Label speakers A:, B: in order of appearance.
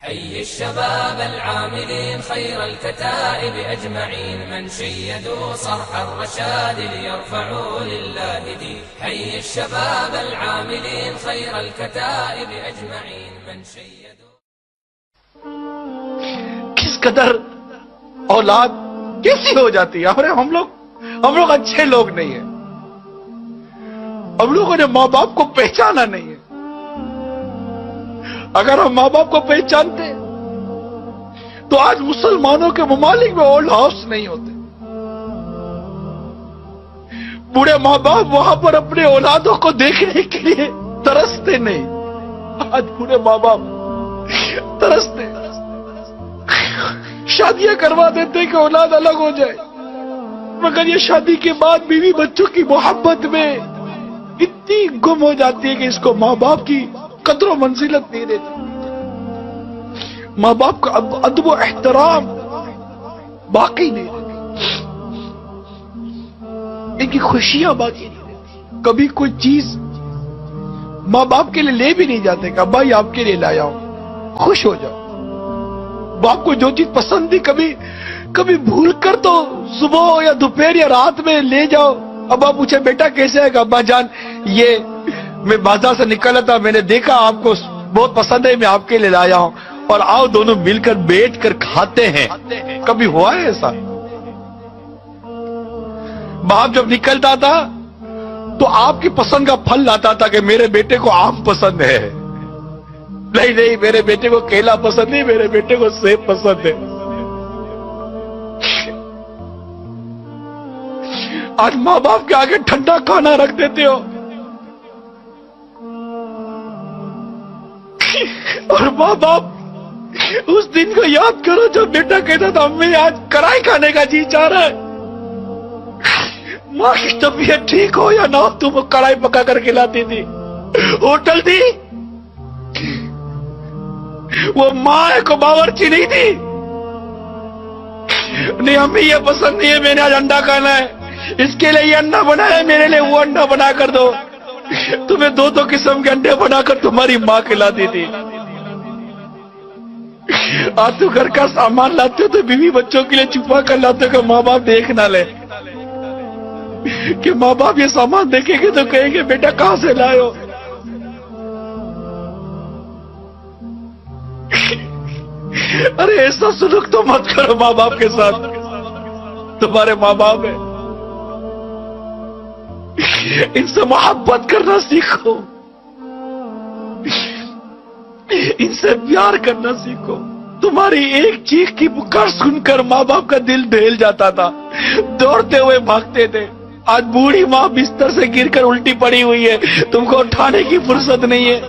A: حي الشباب العاملين خير الكتائب أجمعين من شيدوا صرح الرشاد ليرفعوا لله دين. حي الشباب العاملين خير الكتائب أجمعين من شيدوا.
B: کس قدر اولاد کیسی ہو جاتی ہے. ہم لوگ اچھے لوگ نہیں ہیں. ہم لوگوں نے ماں باپ کو پہچانا نہیں ہے. اگر ہم ماں باپ کو پہچانتے تو آج مسلمانوں کے ممالک میں اولڈ ہاؤس نہیں ہوتے. بوڑھے ماں باپ وہاں پر اپنے اولادوں کو دیکھنے کے لیے ترستے نہیں. آج بوڑھے ماں باپ ترستے, شادیاں کروا دیتے کہ اولاد الگ ہو جائے, مگر یہ شادی کے بعد بیوی بچوں کی محبت میں اتنی گم ہو جاتی ہے کہ اس کو ماں باپ کی قدر و منزلت نہیں دیتی. ماں باپ کا ادب و احترام باقی نہیں رہتی. ان کی خوشیاں باقی نہیں رہتی. کبھی کوئی چیز ماں باپ کے لیے لے بھی نہیں جاتے کہ ابا یہ آپ کے لیے لایا ہوں, خوش ہو جاؤ. باپ کو جو چیز پسند تھی کبھی بھول کر تو صبح یا دوپہر یا رات میں لے جاؤ. ابا پوچھے بیٹا کیسے ہے کہ ابا جان یہ میں بازار سے نکلا تھا, میں نے دیکھا آپ کو بہت پسند ہے, میں آپ کے لیے لایا ہوں, اور آؤ دونوں مل کر بیٹھ کر کھاتے ہیں. کبھی ہوا ہے ایسا؟ باپ جب نکلتا تھا تو آپ کی پسند کا پھل لاتا تھا کہ میرے بیٹے کو آم پسند ہے, نہیں میرے بیٹے کو کیلا پسند نہیں, میرے بیٹے کو سیب پسند ہے. آج ماں باپ کے آگے ٹھنڈا کھانا رکھ دیتے ہو, اور ماں باپ اس دن کو یاد کرو جب بیٹا کہتا تھا امی آج کڑھائی کھانے کا جی چاہ رہا ہے. ماں کی طبیعت ٹھیک ہو یا نہ ہو, تم کڑھائی پکا کر کھلاتی تھی. ہوٹل تھی, وہ ماں کو باورچی نہیں تھی. نہیں امی یہ پسند نہیں ہے, میں نے آج انڈا کھانا ہے, اس کے لیے یہ انڈا بنایا ہے, میرے لیے وہ انڈا بنا کر دو. تمہیں دو قسم کے انڈے بنا کر تمہاری ماں کھلاتی تھی. آج تو گھر کا سامان لاتے ہو تو بیوی بچوں کے لیے چھپا کر لاتے ہو کہ ماں باپ دیکھ نہ لے, کہ ماں باپ یہ سامان دیکھیں گے تو کہیں گے بیٹا کہاں سے لائے ہو. ارے ایسا سلوک تو مت کرو ماں باپ کے ساتھ. تمہارے ماں باپ ہیں, ان سے محبت کرنا سیکھو, ان سے پیار کرنا سیکھو. تمہاری ایک چیخ کی پکار سن کر ماں باپ کا دل دہل جاتا تھا, دوڑتے ہوئے بھاگتے تھے. آج بوڑھی ماں بستر سے گر کر الٹی پڑی ہوئی ہے, تم کو اٹھانے کی فرصت نہیں ہے.